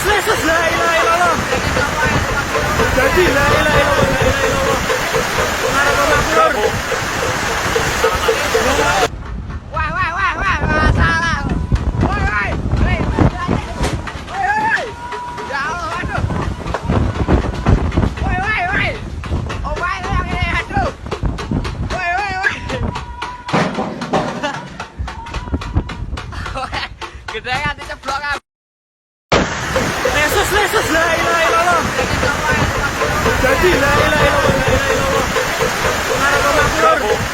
Yesus, la ilaha illallah. Jadi la ilaha illallah. Mengarah ke Makmur. Wah, salah. Woi. Ya Allah, aduh. Woi. Oh, woi, yang ini, aduh. Woi. Gedean diceblok kan. Yesus, la ilaha illallah. Jadi la ilaha illallah. Mengarah ke Makmur.